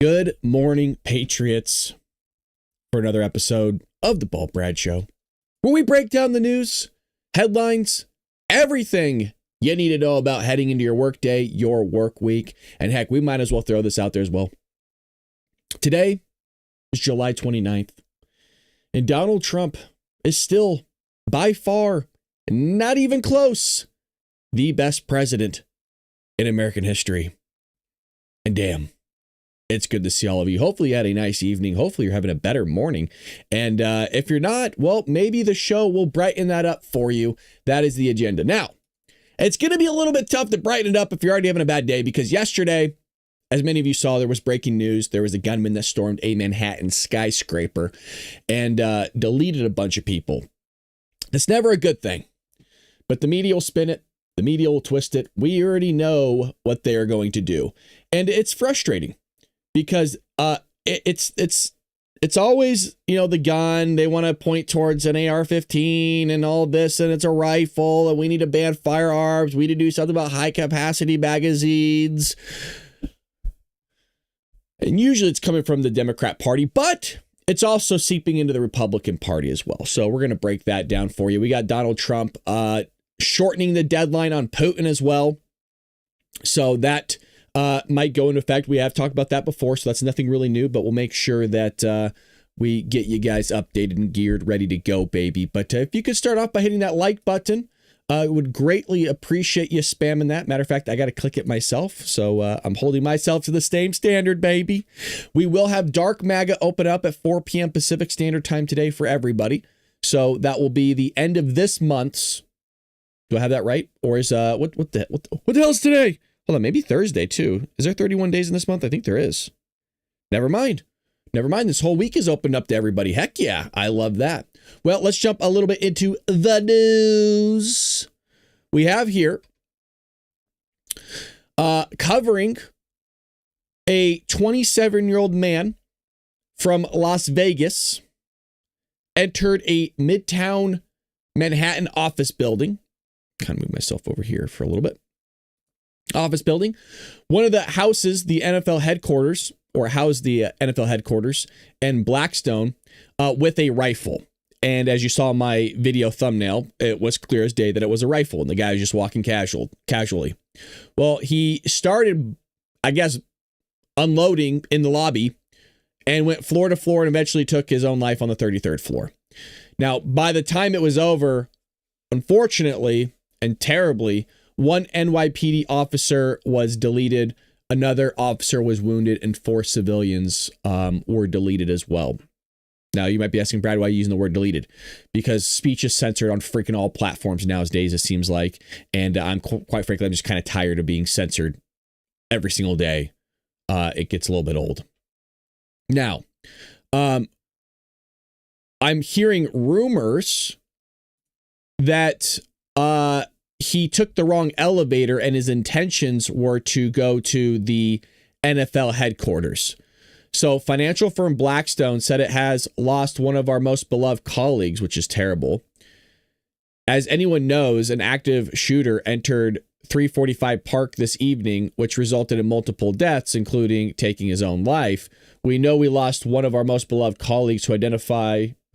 Good morning, Patriots, for another episode of the Ball Brad Show, where we break down the news, headlines, everything you need to know about heading into your work day, your work week, and heck, we might as well throw this out there as well. Today is July 29th, and Donald Trump is still, by far, not even close, the best president in American history. And damn, it's good to see all of you. Hopefully you had a nice evening. Hopefully you're having a better morning. And if you're not, well, maybe the show will brighten that up for you. That is the agenda. Now, it's going to be a little bit tough to brighten it up if you're already having a bad day, because yesterday, as many of you saw, there was breaking news. There was a gunman that stormed a Manhattan skyscraper and deleted a bunch of people. It's never a good thing, but the media will spin it. The media will twist it. We already know what they are going to do. And it's frustrating because it's always, you know, the gun. They want to point towards an AR-15 and all this, and it's a rifle, and we need to ban firearms. We need to do something about high-capacity magazines. And usually it's coming from the Democrat Party, but it's also seeping into the Republican Party as well. So we're going to break that down for you. We got Donald Trump shortening the deadline on Putin as well. So that might go into effect. We have talked about that before, so that's nothing really new, but we'll make sure that we get you guys updated and geared, ready to go, baby. But if you could start off by hitting that like button, I would greatly appreciate you spamming that. Matter of fact, I got to click it myself, so I'm holding myself to the same standard, baby. We will have Dark MAGA open up at 4 p.m. Pacific Standard Time today for everybody. So that will be the end of this month's. Do I have that right? Or is what the hell is today? Hold on, maybe Thursday too. Is there 31 days in this month? I think there is. Never mind. This whole week is opened up to everybody. Heck yeah, I love that. Well, let's jump a little bit into the news. We have here covering a 27-year-old man from Las Vegas entered a Midtown Manhattan office building. Kind of move myself over here for a little bit. Office building. One of the houses, the NFL headquarters, or housed the NFL headquarters, and Blackstone with a rifle. And as you saw in my video thumbnail, it was clear as day that it was a rifle, and the guy was just walking casually. Well, he started, I guess, unloading in the lobby and went floor to floor and eventually took his own life on the 33rd floor. Now, by the time it was over, unfortunately and terribly, one NYPD officer was deleted, another officer was wounded, and 4 civilians were deleted as well. Now, you might be asking, Brad, why are you using the word deleted? Because speech is censored on freaking all platforms nowadays, it seems like. And I'm quite frankly, I'm just kind of tired of being censored every single day. It gets a little bit old. Now, I'm hearing rumors that he took the wrong elevator and his intentions were to go to the NFL headquarters. So financial firm Blackstone said it has lost one of our most beloved colleagues, which is terrible. As anyone knows, an active shooter entered 345 Park this evening, which resulted in multiple deaths, including taking his own life. We know we lost one of our most beloved colleagues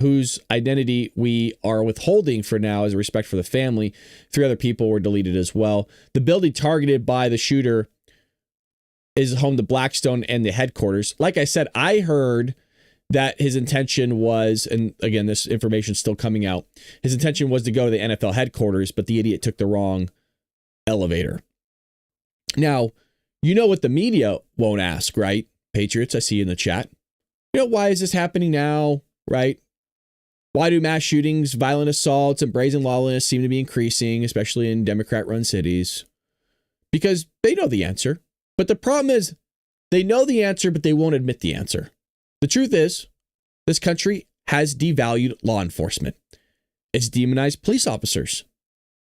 whose identity we are withholding for now as a respect for the family. 3 other people were deleted as well. The building targeted by the shooter is home to Blackstone and the headquarters. Like I said, I heard that his intention was, and again, this information is still coming out, his intention was to go to the NFL headquarters, but the idiot took the wrong elevator. Now, you know what the media won't ask, right? Patriots, I see you in the chat. You know, why is this happening now, right? Why do mass shootings, violent assaults, and brazen lawlessness seem to be increasing, especially in Democrat-run cities? Because they know the answer. But the problem is, they know the answer, but they won't admit the answer. The truth is, this country has devalued law enforcement. It's demonized police officers,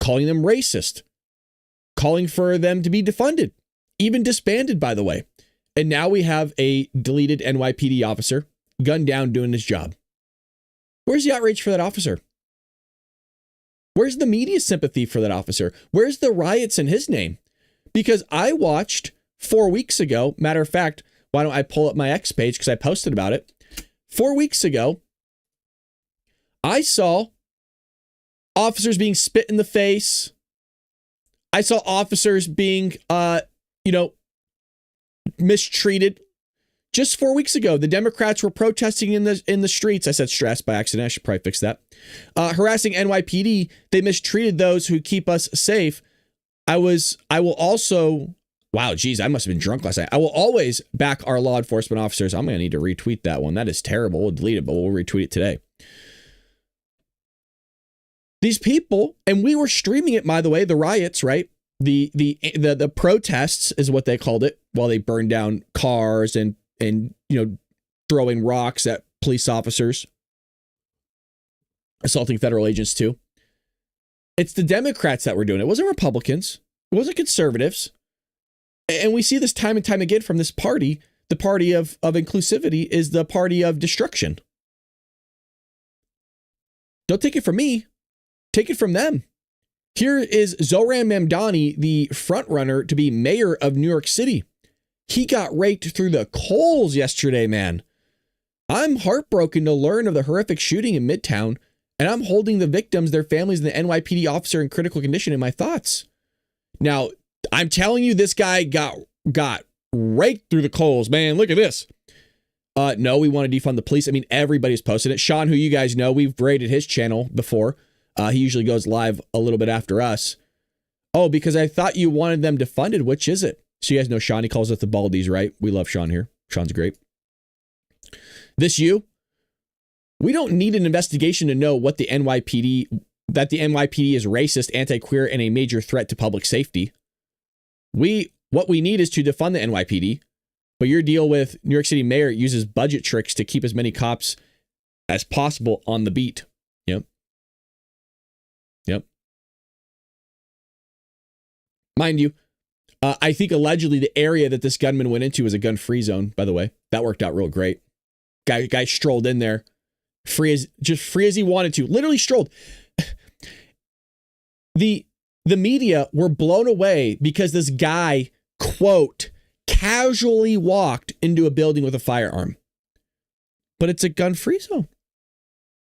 calling them racist, calling for them to be defunded, even disbanded, by the way. And now we have a deleted NYPD officer gunned down doing his job. Where's the outrage for that officer? Where's the media sympathy for that officer? Where's the riots in his name? Because I watched 4 weeks ago, matter of fact, Why don't I pull up my X page because I posted about it 4 weeks ago. I saw officers being spit in the face. I saw officers being, mistreated. Just 4 weeks ago, the Democrats were protesting in the streets. I said stress by accident. I should probably fix that. Harassing NYPD. They mistreated those who keep us safe. I will also, wow, geez, I must have been drunk last night. I will always back our law enforcement officers. I'm going to need to retweet that one. That is terrible. We'll delete it, but we'll retweet it today. These people, and we were streaming it, by the way, the riots, right? The protests is what they called it, while they burned down cars and throwing rocks at police officers, assaulting federal agents too. It's the Democrats that were doing it. It wasn't Republicans. It wasn't conservatives. And we see this time and time again from this party. The party of inclusivity is the party of destruction. Don't take it from me. Take it from them. Here is Zohran Mamdani, the frontrunner to be mayor of New York City. He got raked through the coals yesterday, man. I'm heartbroken to learn of the horrific shooting in Midtown, and I'm holding the victims, their families, and the NYPD officer in critical condition in my thoughts. Now, I'm telling you, this guy got raked through the coals, man. Look at this. No, we want to defund the police. I mean, everybody's posted it. Sean, who you guys know, we've rated his channel before. He usually goes live a little bit after us. Oh, because I thought you wanted them defunded. Which is it? So you guys know Sean, he calls it the Baldies, right? We love Sean here. Sean's great. We don't need an investigation to know what the NYPD is racist, anti-queer, and a major threat to public safety. What we need is to defund the NYPD, but your deal with New York City mayor uses budget tricks to keep as many cops as possible on the beat. Yep. Mind you, I think allegedly the area that this gunman went into was a gun-free zone, by the way. That worked out real great. Guy strolled in there, free as he wanted to. Literally strolled. The media were blown away because this guy, quote, casually walked into a building with a firearm. But it's a gun-free zone.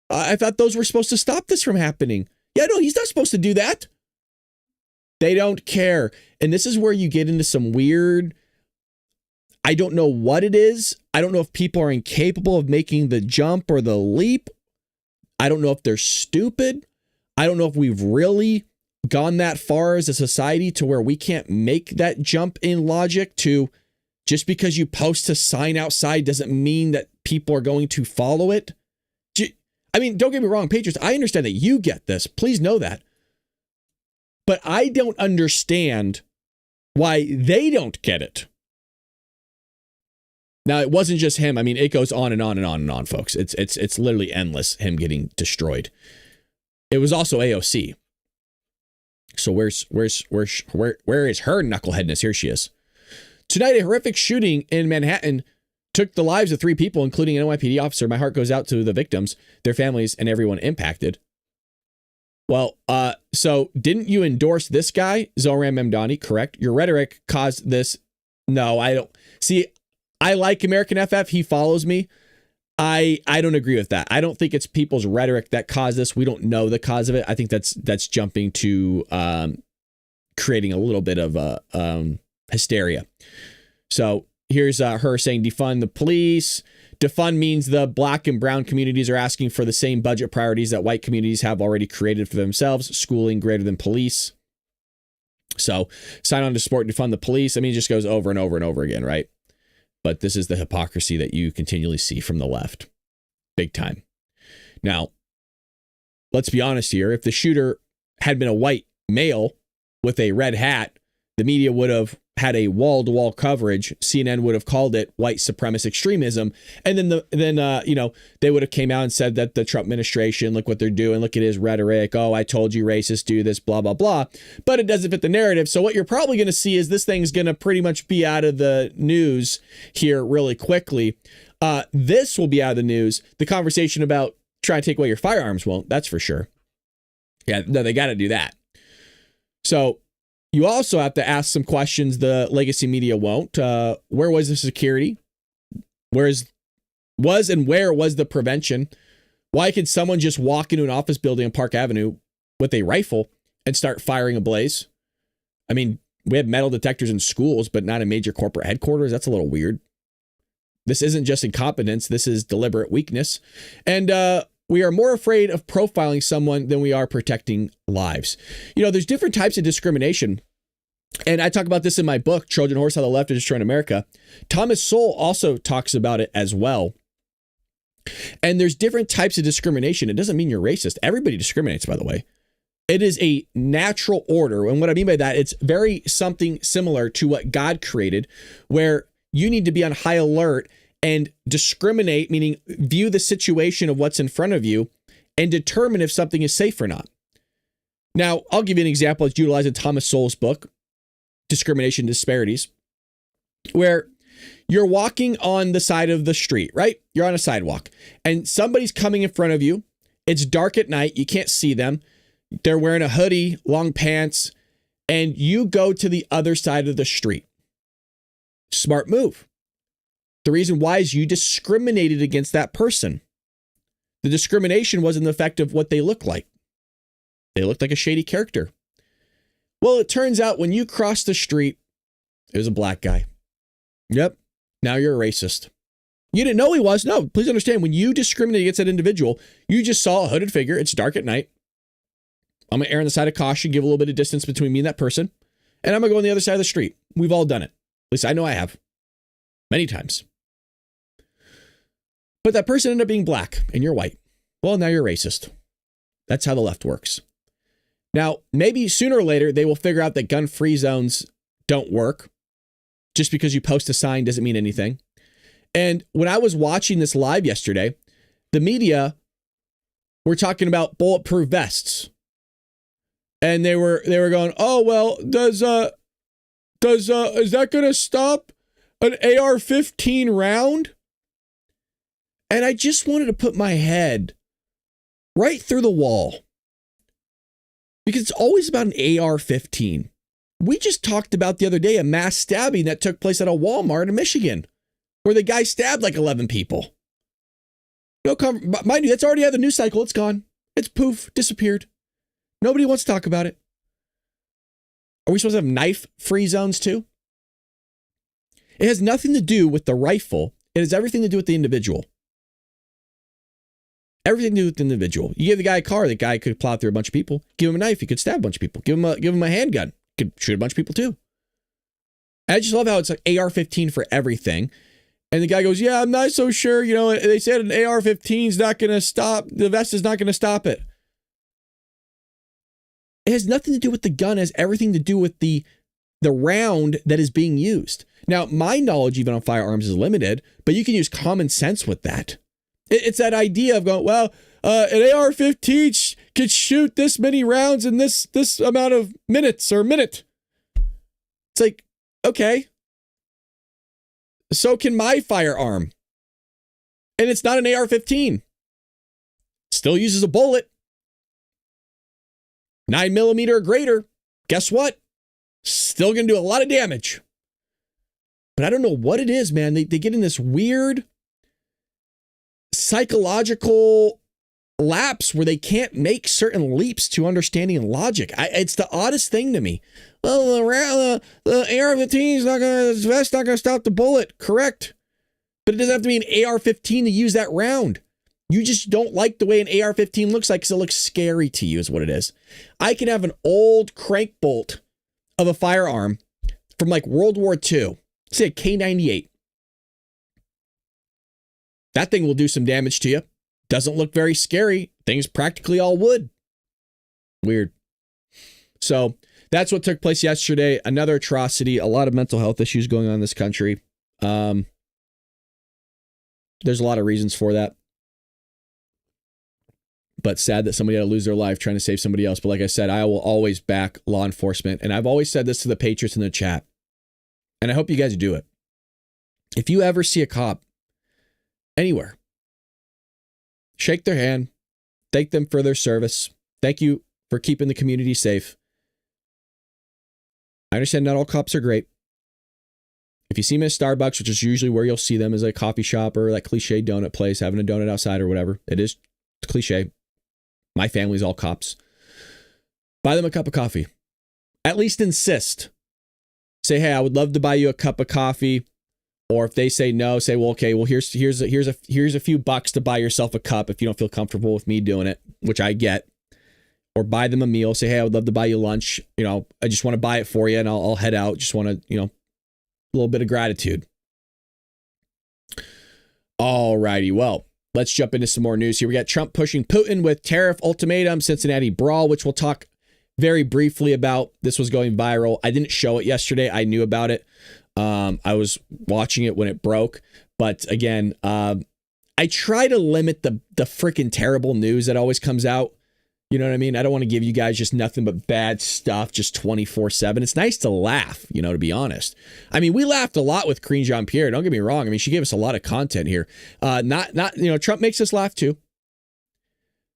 I thought those were supposed to stop this from happening. Yeah, no, he's not supposed to do that. They don't care. And this is where you get into some weird, I don't know what it is. I don't know if people are incapable of making the jump or the leap. I don't know if they're stupid. I don't know if we've really gone that far as a society to where we can't make that jump in logic to just because you post a sign outside doesn't mean that people are going to follow it. I mean, don't get me wrong, Patriots, I understand that you get this. Please know that. But I don't understand why they don't get it. Now, it wasn't just him. I mean, it goes on and on and on and on, folks. It's literally endless, him getting destroyed. It was also AOC. So where is her knuckleheadness? Here she is. Tonight, a horrific shooting in Manhattan took the lives of 3 people, including an NYPD officer. My heart goes out to the victims, their families, and everyone impacted. Well, so didn't you endorse this guy, Zohran Mamdani, correct? Your rhetoric caused this. No, I don't. See, I like American FF. He follows me. I don't agree with that. I don't think it's people's rhetoric that caused this. We don't know the cause of it. I think that's jumping to creating a little bit of hysteria. So here's her saying defund the police. Defund means the black and brown communities are asking for the same budget priorities that white communities have already created for themselves. Schooling greater than police. So sign on to support defund the police. I mean, it just goes over and over and over again, right? But this is the hypocrisy that you continually see from the left. Big time. Now, let's be honest here. If the shooter had been a white male with a red hat, the media would have had a wall-to-wall coverage. CNN would have called it white supremacist extremism. And then they would have came out and said that the Trump administration, look what they're doing. Look at his rhetoric. Oh, I told you racists do this, blah, blah, blah. But it doesn't fit the narrative. So what you're probably going to see is this thing's going to pretty much be out of the news here really quickly. This will be out of the news. The conversation about trying to take away your firearms won't. That's for sure. Yeah, no, they got to do that. So you also have to ask some questions the legacy media won't. Where was the security? Whereas where was the prevention? Why could someone just walk into an office building on Park Avenue with a rifle and start firing a blaze? I mean, we have metal detectors in schools, but not in major corporate headquarters. That's a little weird. This isn't just incompetence. This is deliberate weakness. And we are more afraid of profiling someone than we are protecting lives. You know, there's different types of discrimination. And I talk about this in my book, Trojan Horse, How the Left is Destroying America. Thomas Sowell also talks about it as well. And there's different types of discrimination. It doesn't mean you're racist. Everybody discriminates, by the way. It is a natural order. And what I mean by that, it's very something similar to what God created, where you need to be on high alert and discriminate, meaning view the situation of what's in front of you and determine if something is safe or not. Now, I'll give you an example that's utilized in Thomas Sowell's book, Discrimination Disparities, where you're walking on the side of the street, right? You're on a sidewalk and somebody's coming in front of you. It's dark at night. You can't see them. They're wearing a hoodie, long pants, and you go to the other side of the street. Smart move. The reason why is you discriminated against that person. The discrimination was in the effect of what they look like. They looked like a shady character. Well, it turns out when you cross the street, it was a black guy. Yep. Now you're a racist. You didn't know he was. No, please understand, when you discriminate against that individual, you just saw a hooded figure. It's dark at night. I'm going to err on the side of caution, give a little bit of distance between me and that person, and I'm going to go on the other side of the street. We've all done it. At least I know I have. Many times. But that person ended up being black and you're white. Well, now you're racist. That's how the left works. Now, maybe sooner or later, they will figure out that gun-free zones don't work. Just because you post a sign doesn't mean anything. And when I was watching this live yesterday, the media were talking about bulletproof vests. And they were going, oh, well, is that going to stop an AR-15 round? And I just wanted to put my head right through the wall. Because it's always about an AR-15. We just talked about the other day a mass stabbing that took place at a Walmart in Michigan, where the guy stabbed like 11 people. No, mind you, that's already had the news cycle. It's gone. It's poof, disappeared. Nobody wants to talk about it. Are we supposed to have knife-free zones too? It has nothing to do with the rifle. It has everything to do with the individual. Everything to do with the individual. You give the guy a car, the guy could plow through a bunch of people. Give him a knife, he could stab a bunch of people. Give him a handgun, he could shoot a bunch of people too. And I just love how it's like AR-15 for everything. And the guy goes, yeah, I'm not so sure. You know, they said an AR-15 is not going to stop, the vest is not going to stop it. It has nothing to do with the gun. It has everything to do with the round that is being used. Now, my knowledge even on firearms is limited, but you can use common sense with that. It's that idea of going, well, an AR-15 could shoot this many rounds in this amount of minutes or minute. It's like, okay. So can my firearm. And it's not an AR-15. Still uses a bullet. 9mm or greater. Guess what? Still going to do a lot of damage. But I don't know what it is, man. They get in this weird psychological lapse where they can't make certain leaps to understanding and logic. It's the oddest thing to me. Well, the AR-15 is not going to, the vest not going to stop the bullet. Correct. But it doesn't have to be an AR-15 to use that round. You just don't like the way an AR-15 looks like because it looks scary to you is what it is. I can have an old crank bolt of a firearm from like World War II, say a K98. That thing will do some damage to you. Doesn't look very scary. Thing's practically all wood. Weird. So that's what took place yesterday. Another atrocity. A lot of mental health issues going on in this country. There's a lot of reasons for that. But sad that somebody had to lose their life trying to save somebody else. But like I said, I will always back law enforcement. And I've always said this to the patriots in the chat. And I hope you guys do it. If you ever see a cop anywhere, shake their hand, thank them for their service. Thank you for keeping the community safe. I understand not all cops are great. If you see them at Starbucks, which is usually where you'll see them, is a coffee shop or that cliche donut place, having a donut outside or whatever. It is cliche. My family's all cops. Buy them a cup of coffee. At least insist. Say, hey, I would love to buy you a cup of coffee. Or if they say no, say, well, okay, well, here's a few bucks to buy yourself a cup if you don't feel comfortable with me doing it, which I get. Or buy them a meal. Say, hey, I would love to buy you lunch. You know, I just want to buy it for you and I'll head out. Just want to, you know, a little bit of gratitude. All righty. Well, let's jump into some more news here. We got Trump pushing Putin with tariff ultimatum, Cincinnati Brawl, which we'll talk very briefly about. This was going viral. I didn't show it yesterday. I knew about it. I was watching it when it broke. But again, I try to limit the freaking terrible news that always comes out. You know what I mean? I don't want to give you guys just nothing but bad stuff just 24/7. It's nice to laugh, you know, to be honest. I mean, we laughed a lot with Karine Jean-Pierre. Don't get me wrong. I mean, she gave us a lot of content here. Not, you know, Trump makes us laugh too.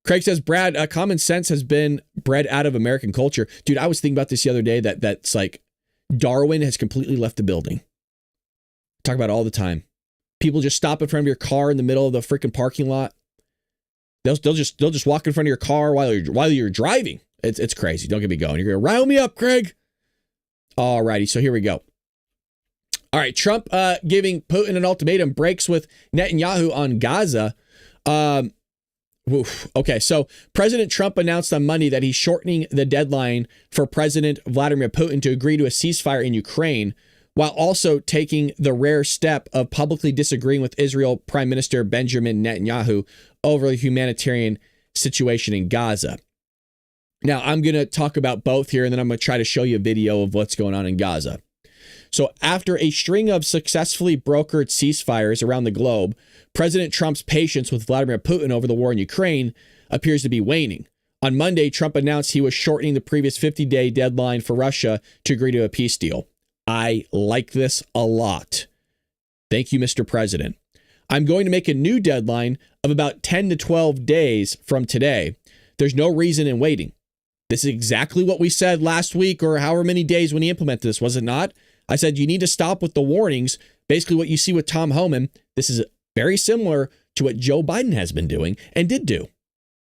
Craig says, Brad, common sense has been bred out of American culture. Dude, I was thinking about this the other day that's like Darwin has completely left the building. Talk about it all the time. People just stop in front of your car in the middle of the freaking parking lot. They'll just walk in front of your car while you're driving. It's crazy. Don't get me going. You're gonna rile me up, Craig. All righty. So here we go. All right. Trump giving Putin an ultimatum, breaks with Netanyahu on Gaza. Okay. So President Trump announced on Monday that he's shortening the deadline for President Vladimir Putin to agree to a ceasefire in Ukraine, while also taking the rare step of publicly disagreeing with Israel Prime Minister Benjamin Netanyahu over the humanitarian situation in Gaza. Now, I'm going to talk about both here, and then I'm going to try to show you a video of what's going on in Gaza. So after a string of successfully brokered ceasefires around the globe, President Trump's patience with Vladimir Putin over the war in Ukraine appears to be waning. On Monday, Trump announced he was shortening the previous 50-day deadline for Russia to agree to a peace deal. I like this a lot. Thank you, Mr. President. I'm going to make a new deadline of about 10 to 12 days from today. There's no reason in waiting. This is exactly what we said last week or however many days when he implemented this, was it not? I said, you need to stop with the warnings. Basically what you see with Tom Homan, this is very similar to what Joe Biden has been doing and did do.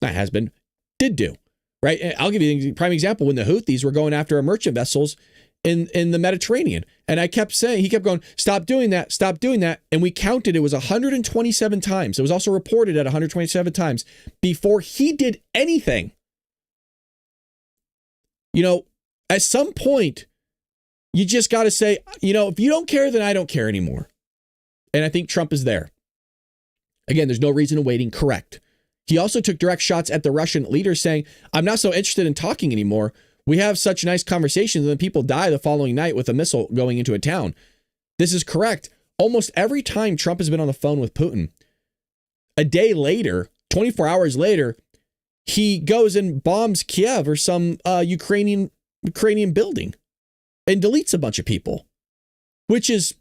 Not has been, did do, right? I'll give you a prime example. When the Houthis were going after our merchant vessels in the Mediterranean. And he kept going, stop doing that, stop doing that. And we counted, it was 127 times. It was also reported at 127 times before he did anything. You know, at some point, you just got to say, you know, if you don't care, then I don't care anymore. And I think Trump is there. Again, there's no reason in waiting. Correct. He also took direct shots at the Russian leader saying, I'm not so interested in talking anymore. We have such nice conversations and then people die the following night with a missile going into a town. This is correct. Almost every time Trump has been on the phone with Putin, a day later, 24 hours later, he goes and bombs Kiev or some Ukrainian building and deletes a bunch of people, which is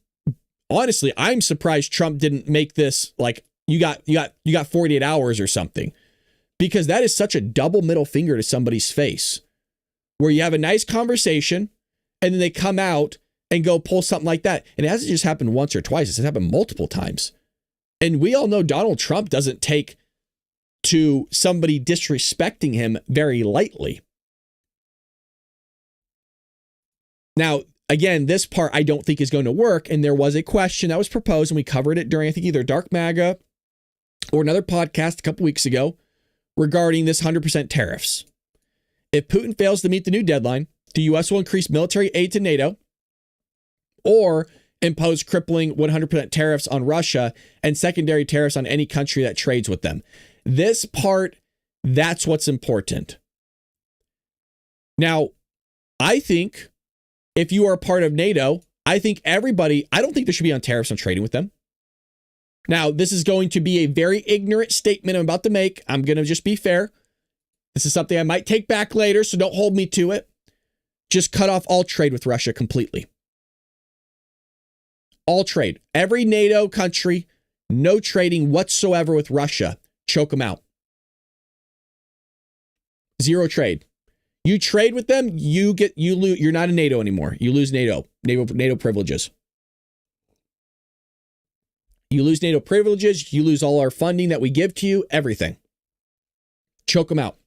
honestly, I'm surprised Trump didn't make this like you got 48 hours or something, because that is such a double middle finger to somebody's face. Where you have a nice conversation and then they come out and go pull something like that. And it hasn't just happened once or twice. It's happened multiple times. And we all know Donald Trump doesn't take to somebody disrespecting him very lightly. Now, again, this part I don't think is going to work. And there was a question that was proposed and we covered it during, I think, either Dark MAGA or another podcast a couple weeks ago regarding this 100% tariffs. If Putin fails to meet the new deadline, the U.S. will increase military aid to NATO or impose crippling 100% tariffs on Russia and secondary tariffs on any country that trades with them. This part, that's what's important. Now, I think if you are a part of NATO, I think everybody, I don't think there should be on tariffs on trading with them. Now, this is going to be a very ignorant statement I'm about to make. I'm going to just be fair. This is something I might take back later, so don't hold me to it. Just cut off all trade with Russia completely. All trade. Every NATO country, no trading whatsoever with Russia. Choke them out. Zero trade. You trade with them, you lose. You're not in NATO anymore. You lose NATO privileges. You lose NATO privileges. You lose all our funding that we give to you. Everything. Choke them out.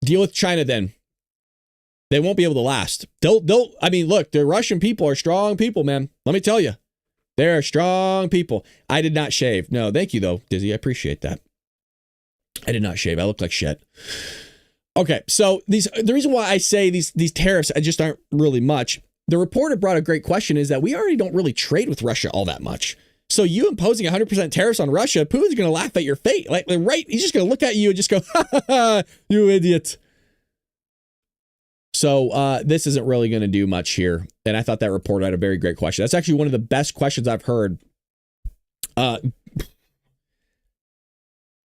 Deal with China then. They won't be able to last. I mean, look, the Russian people are strong people, man. Let me tell you. They're strong people. I did not shave. No, thank you, though, Dizzy. I appreciate that. I did not shave. I look like shit. Okay, so the reason why I say these tariffs just aren't really much, the reporter brought a great question, is that we already don't really trade with Russia all that much. So you imposing 100% tariffs on Russia, Putin's going to laugh at your fate. Like, right? He's just going to look at you and just go, ha, ha, ha, you idiot. So this isn't really going to do much here. And I thought that reporter had a very great question. That's actually one of the best questions I've heard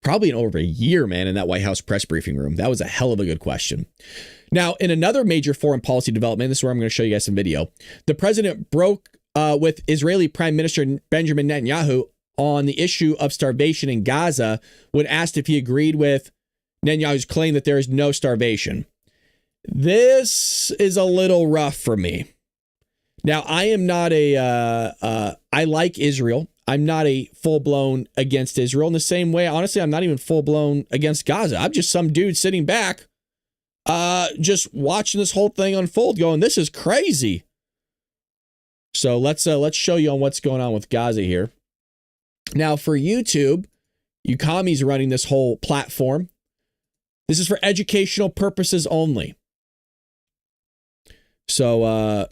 probably in over a year, man, in that White House press briefing room. That was a hell of a good question. Now, in another major foreign policy development, this is where I'm going to show you guys some video. The president broke with Israeli Prime Minister Benjamin Netanyahu on the issue of starvation in Gaza when asked if he agreed with Netanyahu's claim that there is no starvation. This is a little rough for me. Now, I am not I like Israel. I'm not a full-blown against Israel in the same way. Honestly, I'm not even full-blown against Gaza. I'm just some dude sitting back, just watching this whole thing unfold going, this is crazy. So let's show you on what's going on with Gaza here. Now, for YouTube, you commies running this whole platform, this is for educational purposes only. So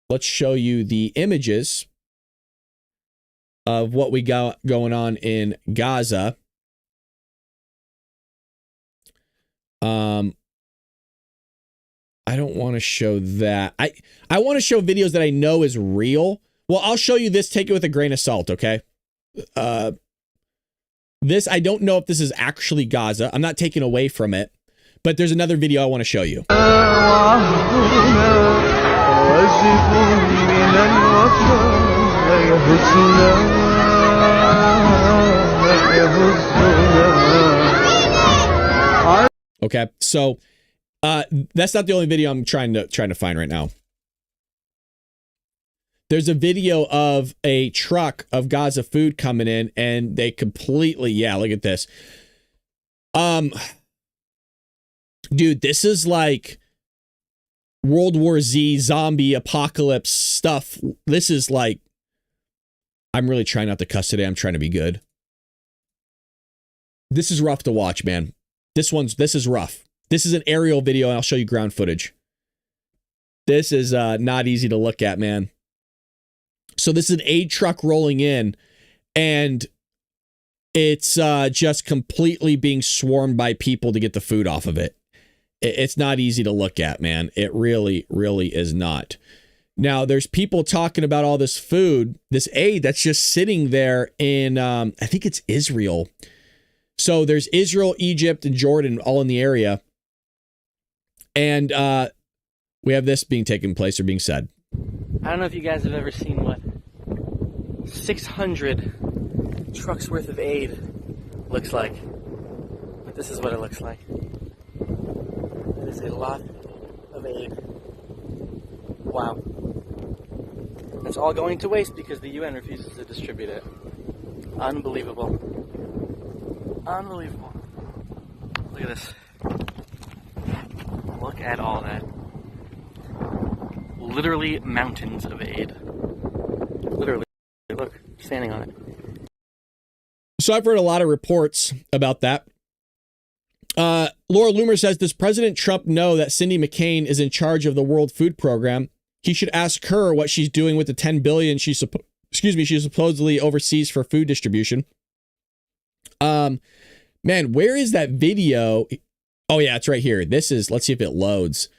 let's show you the images of what we got going on in Gaza. I don't want to show that. I want to show videos that I know is real. Well, I'll show you this. Take it with a grain of salt, okay? This, I don't know if this is actually Gaza. I'm not taking away from it. But there's another video I want to show you. Okay, so that's not the only video I'm trying to find right now. There's a video of a truck of Gaza food coming in, and they completely, yeah, look at this. Dude, this is like World War Z zombie apocalypse stuff. This is like, I'm really trying not to cuss today. I'm trying to be good. This is rough to watch, man. This is rough. This is an aerial video, and I'll show you ground footage. This is not easy to look at, man. So this is an aid truck rolling in, and it's just completely being swarmed by people to get the food off of it. It's not easy to look at, man. It really, really is not. Now, there's people talking about all this food, this aid that's just sitting there in, I think it's Israel. So there's Israel, Egypt, and Jordan all in the area. And we have this being taken place or being said. I don't know if you guys have ever seen what 600 trucks worth of aid looks like. But this is what it looks like. It is a lot of aid. Wow. It's all going to waste because the UN refuses to distribute it. Unbelievable. Unbelievable. Look at this. Look at all that. Literally mountains of aid. Literally. Look, standing on it. So I've heard a lot of reports about that. Laura Loomer says, does President Trump know that Cindy McCain is in charge of the World Food Program? He should ask her what she's doing with the $10 billion she supposedly oversees for food distribution. Man, where is that video? Oh yeah, it's right here. This is, let's see if it loads.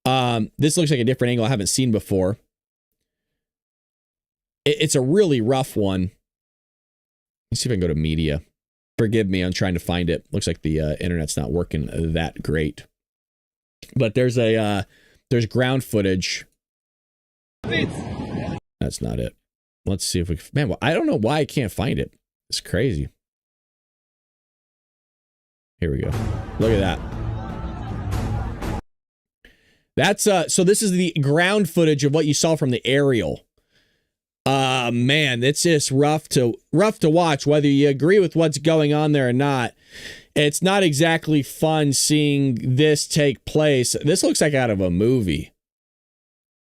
This looks like a different angle I haven't seen before. It's a really rough one. Let's see if I can go to media. Forgive me, I'm trying to find it. Looks like the internet's not working that great. But there's ground footage. That's not it. Let's see if we, man, well, I don't know why I can't find it. It's crazy. Here we go. Look at that. That's so this is the ground footage of what you saw from the aerial. Man, it's just rough to watch, whether you agree with what's going on there or not. It's not exactly fun seeing this take place. This looks like out of a movie.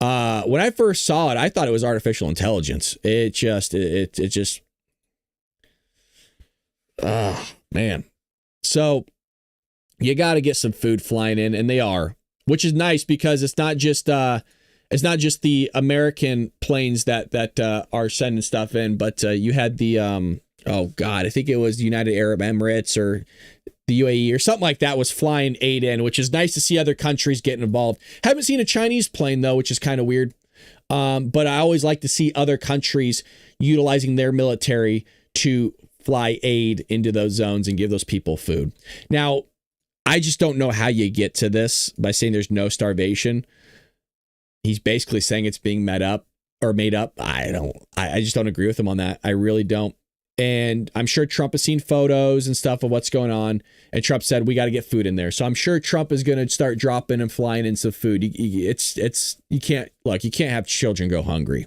When I first saw it, I thought it was artificial intelligence. It just, man. So you got to get some food flying in, and they are, which is nice because it's not just the American planes that are sending stuff in, but you had the I think it was United Arab Emirates or the UAE or something like that was flying aid in, which is nice to see other countries getting involved. Haven't seen a Chinese plane though, which is kind of weird. But I always like to see other countries utilizing their military to fly aid into those zones and give those people food. Now, I just don't know how you get to this by saying there's no starvation. He's basically saying it's being made up. I just don't agree with him on that. I really don't. And I'm sure Trump has seen photos and stuff of what's going on. And Trump said, we got to get food in there. So I'm sure Trump is going to start dropping and flying in some food. You can't have children go hungry.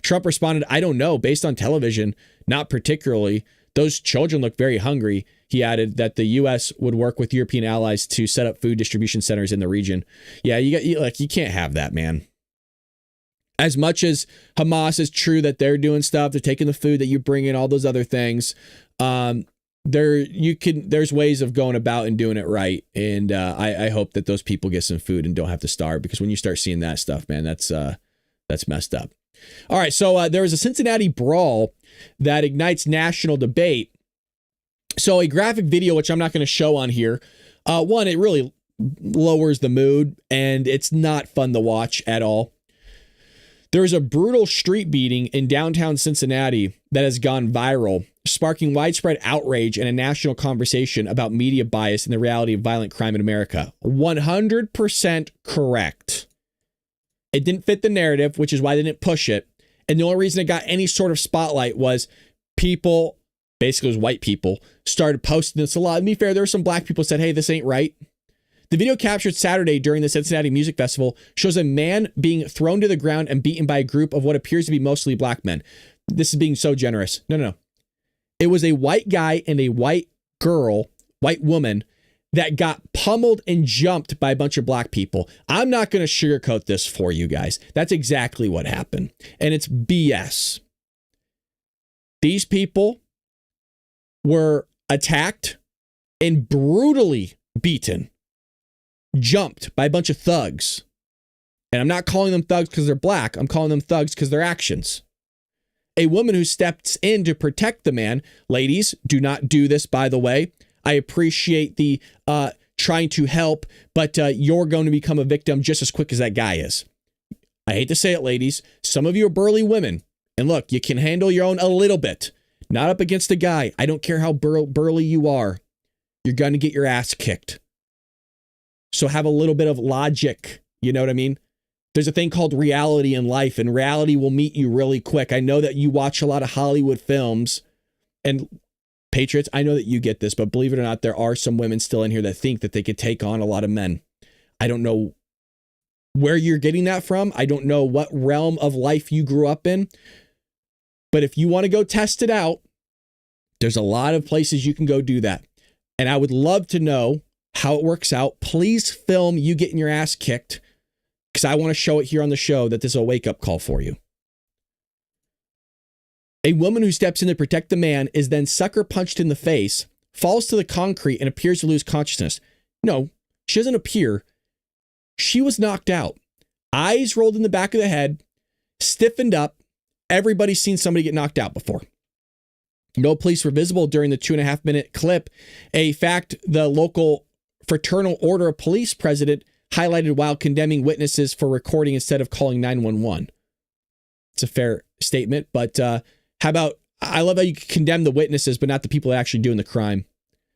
Trump responded, I don't know, based on television, not particularly. Those children look very hungry. He added that the U.S. would work with European allies to set up food distribution centers in the region. Yeah, you can't have that, man. As much as Hamas is true that they're doing stuff, they're taking the food that you bring in, all those other things. There's ways of going about and doing it right. And I hope that those people get some food and don't have to starve, because when you start seeing that stuff, man, that's messed up. All right, so there was a Cincinnati Brawl that ignites national debate. So a graphic video, which I'm not going to show on here. One, it really lowers the mood, and it's not fun to watch at all. There is a brutal street beating in downtown Cincinnati that has gone viral, sparking widespread outrage and a national conversation about media bias and the reality of violent crime in America. 100% correct. It didn't fit the narrative, which is why they didn't push it. And the only reason it got any sort of spotlight was people, basically it was white people, started posting this a lot. To be fair, there were some black people who said, hey, this ain't right. The video captured Saturday during the Cincinnati Music Festival shows a man being thrown to the ground and beaten by a group of what appears to be mostly black men. This is being so generous. No. It was a white guy and a white woman that got pummeled and jumped by a bunch of black people. I'm not going to sugarcoat this for you guys. That's exactly what happened. And it's BS. These people were attacked and brutally beaten, jumped by a bunch of thugs. And I'm not calling them thugs because they're black. I'm calling them thugs because their actions. A woman who steps in to protect the man. Ladies, do not do this, by the way. I appreciate the trying to help, but you're going to become a victim just as quick as that guy is. I hate to say it, ladies. Some of you are burly women. And look, you can handle your own a little bit. Not up against a guy. I don't care how burly you are. You're going to get your ass kicked. So have a little bit of logic. You know what I mean? There's a thing called reality in life, and reality will meet you really quick. I know that you watch a lot of Hollywood films, and Patriots, I know that you get this, but believe it or not, there are some women still in here that think that they could take on a lot of men. I don't know where you're getting that from. I don't know what realm of life you grew up in. But if you want to go test it out, there's a lot of places you can go do that. And I would love to know how it works out. Please film you getting your ass kicked, because I want to show it here on the show that this is a wake-up call for you. A woman who steps in to protect the man is then sucker punched in the face, falls to the concrete, and appears to lose consciousness. No, she doesn't appear. She was knocked out. Eyes rolled in the back of the head, stiffened up. Everybody's seen somebody get knocked out before. No police were visible during the 2.5-minute clip, a fact the local Fraternal Order of Police president highlighted while condemning witnesses for recording instead of calling 911. It's a fair statement, but how about, I love how you condemn the witnesses, but not the people actually doing the crime.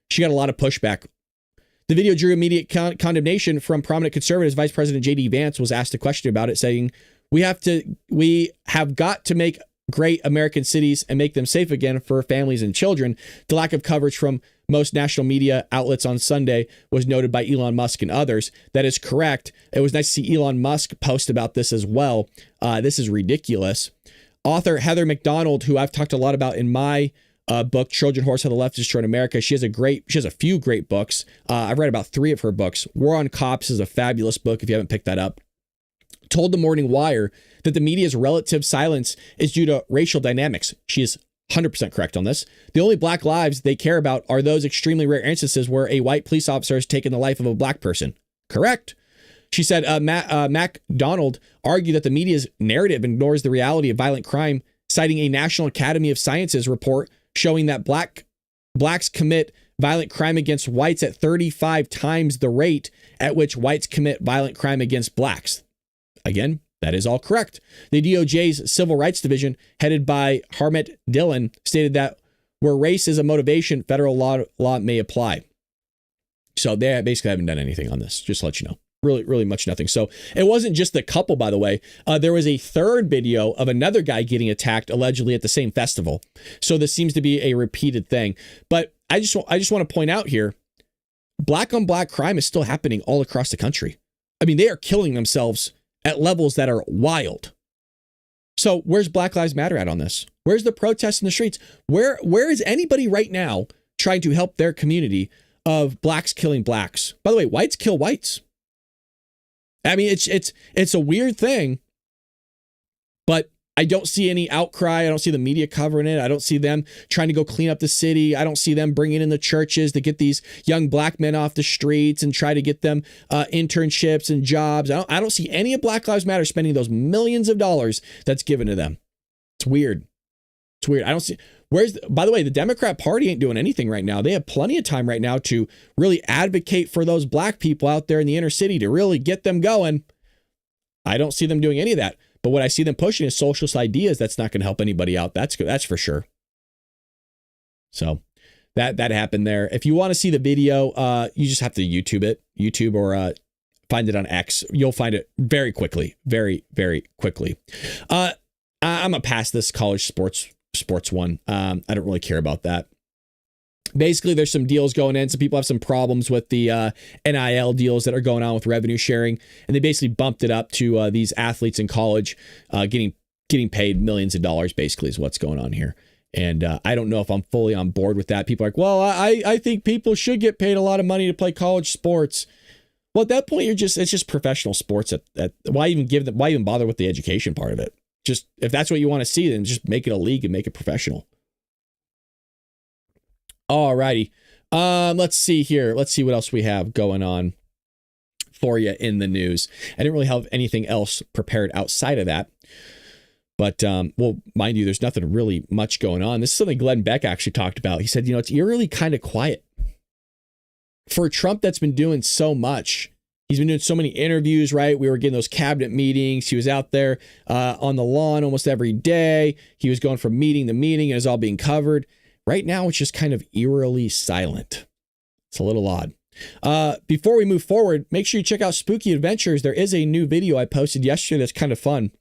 She got a lot of pushback. The video drew immediate condemnation from prominent conservatives. Vice President J.D. Vance was asked a question about it, saying, we have got to make great American cities and make them safe again for families and children. The lack of coverage from most national media outlets on Sunday was noted by Elon Musk and others. That is correct. It was nice to see Elon Musk post about this as well. This is ridiculous. Author Heather McDonald, who I've talked a lot about in my book, Trojan Horse: How the Left Destroyed America. She has a few great books. I've read about 3 of her books. War on Cops is a fabulous book if you haven't picked that up. Told the Morning Wire that the media's relative silence is due to racial dynamics. She is 100% correct on this. The only black lives they care about are those extremely rare instances where a white police officer has taken the life of a black person. Correct. She said MacDonald argued that the media's narrative ignores the reality of violent crime, citing a National Academy of Sciences report showing that blacks commit violent crime against whites at 35 times the rate at which whites commit violent crime against blacks. Again, that is all correct. The DOJ's Civil Rights Division, headed by Harmet Dillon, stated that where race is a motivation, federal law may apply. So they basically haven't done anything on this, just to let you know. Really much nothing. So it wasn't just the couple, by the way. There was a third video of another guy getting attacked allegedly at the same festival. So this seems to be a repeated thing. But I just want to point out here, black on black crime is still happening all across the country. I mean, they are killing themselves at levels that are wild. So where's Black Lives Matter at on this? Where's the protests in the streets? Where is anybody right now trying to help their community of blacks killing blacks? By the way, whites kill whites. I mean, it's a weird thing, but I don't see any outcry. I don't see the media covering it. I don't see them trying to go clean up the city. I don't see them bringing in the churches to get these young black men off the streets and try to get them internships and jobs. I don't see any of Black Lives Matter spending those millions of dollars that's given to them. It's weird. It's weird. I don't see. By the way, the Democrat Party ain't doing anything right now. They have plenty of time right now to really advocate for those black people out there in the inner city to really get them going. I don't see them doing any of that. But what I see them pushing is socialist ideas. That's not going to help anybody out. That's for sure. So that happened there. If you want to see the video, you just have to YouTube or find it on X. You'll find it very quickly, very, very quickly. I'm going to pass this college sports one. I don't really care about that. Basically, there's some deals going in. Some people have some problems with the NIL deals that are going on with revenue sharing. And they basically bumped it up to these athletes in college getting paid millions of dollars, basically, is what's going on here. And I don't know if I'm fully on board with that. People are like, well, I think people should get paid a lot of money to play college sports. Well, at that point, it's just professional sports. Why even bother with the education part of it? Just if that's what you want to see, then just make it a league and make it professional. All righty. Let's see here. Let's see what else we have going on for you in the news. I didn't really have anything else prepared outside of that. But, well, mind you, there's nothing really much going on. This is something Glenn Beck actually talked about. He said, it's eerily kind of quiet. For Trump that's been doing so much. He's been doing so many interviews, right? We were getting those cabinet meetings. He was out there on the lawn almost every day. He was going from meeting to meeting and it's all being covered. Right now, it's just kind of eerily silent. It's a little odd. Before we move forward, make sure you check out Spooky Adventures. There is a new video I posted yesterday that's kind of fun.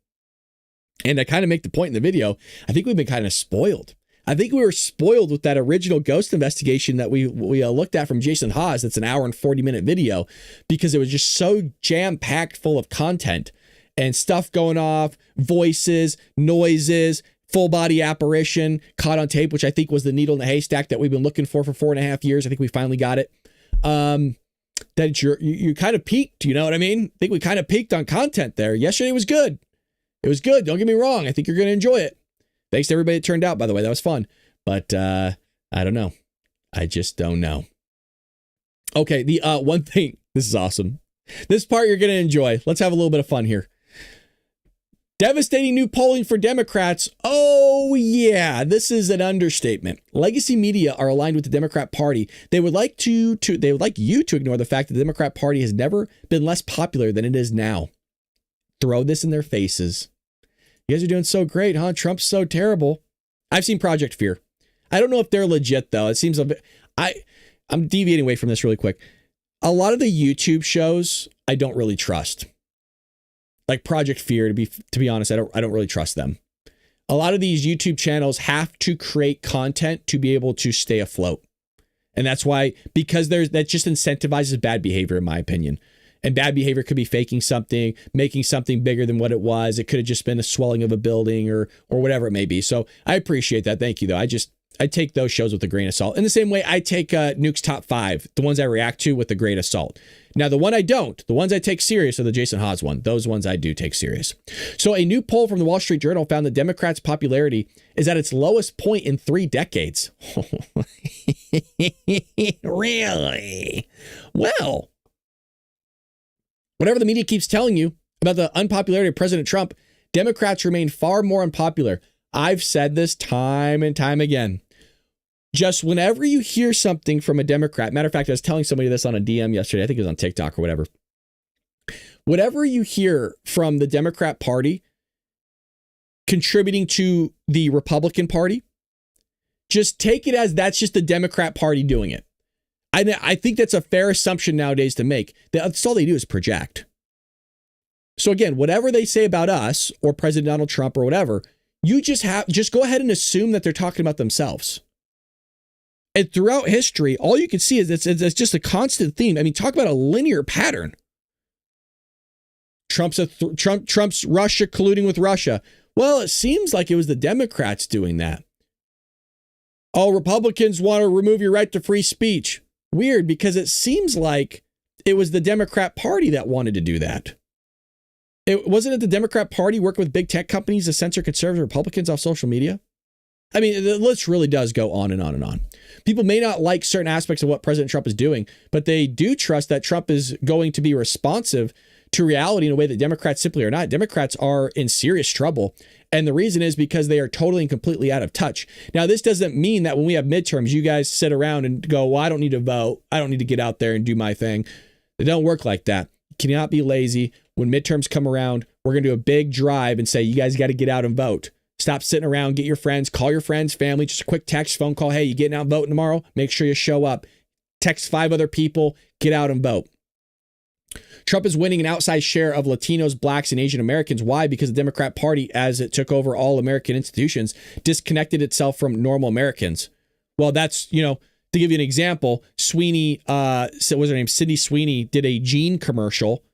And I kind of make the point in the video, I think we've been kind of spoiled. I think we were spoiled with that original ghost investigation that we looked at from Jason Hawes. That's an hour and 40-minute video because it was just so jam-packed full of content and stuff going off, voices, noises, full body apparition caught on tape, which I think was the needle in the haystack that we've been looking for 4.5 years. I think we finally got it. That you kind of peaked, you know what I mean? I think we kind of peaked on content there. Yesterday was good. It was good. Don't get me wrong. I think you're going to enjoy it. Thanks to everybody that turned out, by the way. That was fun. But I don't know. I just don't know. Okay, the one thing. This is awesome. This part you're going to enjoy. Let's have a little bit of fun here. Devastating new polling for Democrats. Oh, yeah, this is an understatement. Legacy media are aligned with the Democrat Party. They would like you to ignore the fact that the Democrat Party has never been less popular than it is now. Throw this in their faces. You guys are doing so great, huh? Trump's so terrible. I've seen Project Fear. I don't know if they're legit, though. It seems I'm deviating away from this really quick. A lot of the YouTube shows I don't really trust. Like Project Fear, to be honest, I don't really trust them. A lot of these YouTube channels have to create content to be able to stay afloat. And that's why, because that just incentivizes bad behavior, in my opinion. And bad behavior could be faking something, making something bigger than what it was. It could have just been a swelling of a building or whatever it may be. So I appreciate that. Thank you, though. I take those shows with a grain of salt. In the same way, I take Nuke's Top 5, the ones I react to, with a grain of salt. Now, the one I don't, the ones I take serious are the Jason Hawes one. Those ones I do take serious. So a new poll from the Wall Street Journal found that Democrats' popularity is at its lowest point in 3 decades. Really? Well, whatever the media keeps telling you about the unpopularity of President Trump, Democrats remain far more unpopular. I've said this time and time again. Just whenever you hear something from a Democrat, matter of fact, I was telling somebody this on a DM yesterday, I think it was on TikTok or whatever. Whatever you hear from the Democrat Party contributing to the Republican Party, just take it as that's just the Democrat Party doing it. I think that's a fair assumption nowadays to make. That's all they do is project. So again, whatever they say about us or President Donald Trump or whatever, you just go ahead and assume that they're talking about themselves. And throughout history, all you can see is it's just a constant theme. I mean, talk about a linear pattern. Trump's Russia colluding with Russia. Well, it seems like it was the Democrats doing that. Oh, Republicans want to remove your right to free speech. Weird, because it seems like it was the Democrat Party that wanted to do that. Wasn't it the Democrat Party working with big tech companies to censor conservative Republicans off social media? I mean, the list really does go on and on and on. People may not like certain aspects of what President Trump is doing, but they do trust that Trump is going to be responsive to reality in a way that Democrats simply are not. Democrats are in serious trouble. And the reason is because they are totally and completely out of touch. Now, this doesn't mean that when we have midterms, you guys sit around and go, well, I don't need to vote. I don't need to get out there and do my thing. It don't work like that. You cannot be lazy. When midterms come around, we're going to do a big drive and say, you guys got to get out and vote. Stop sitting around, get your friends, call your friends, family, just a quick text, phone call. Hey, you getting out voting tomorrow? Make sure you show up. Text 5 other people, get out and vote. Trump is winning an outsized share of Latinos, blacks, and Asian Americans. Why? Because the Democrat Party, as it took over all American institutions, disconnected itself from normal Americans. Well, that's, to give you an example, Sweeney, what was her name? Sydney Sweeney did a jean commercial,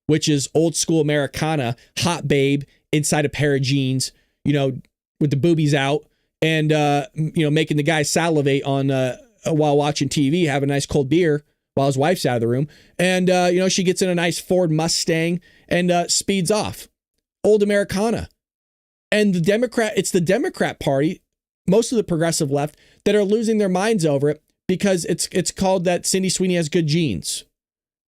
which is old school Americana, hot babe inside a pair of jeans, with the boobies out and, making the guy salivate on while watching TV, have a nice cold beer while his wife's out of the room. And, she gets in a nice Ford Mustang and speeds off. Old Americana. And it's the Democrat Party, most of the progressive left, that are losing their minds over it because it's called that Cindy Sweeney has good genes.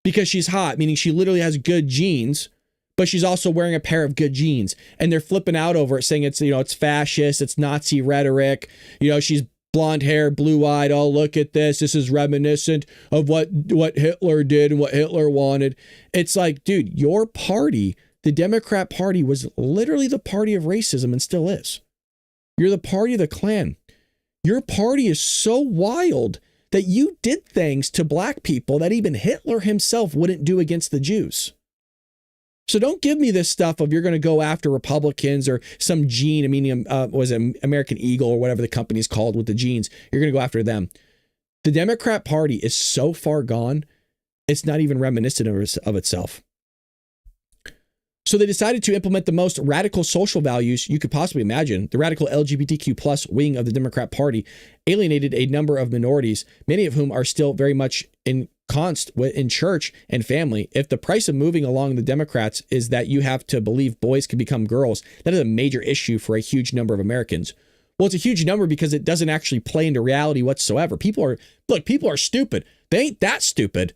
Because she's hot, meaning she literally has good genes, but she's also wearing a pair of good jeans. And they're flipping out over it, saying it's fascist, it's Nazi rhetoric. She's blonde hair, blue-eyed. Oh, look at this. This is reminiscent of what Hitler did and what Hitler wanted. It's like, dude, your party, the Democrat Party, was literally the party of racism and still is. You're the party of the Klan. Your party is so wild that you did things to black people that even Hitler himself wouldn't do against the Jews. So don't give me this stuff of you're going to go after Republicans or some gene, was it American Eagle or whatever the company's called with the jeans. You're going to go after them. The Democrat Party is so far gone, it's not even reminiscent of itself. So they decided to implement the most radical social values you could possibly imagine. The radical LGBTQ plus wing of the Democrat Party alienated a number of minorities, many of whom are still very much ensconced in church and family. If the price of moving along the Democrats is that you have to believe boys can become girls, that is a major issue for a huge number of Americans. Well, it's a huge number because it doesn't actually play into reality whatsoever. People are stupid. They ain't that stupid.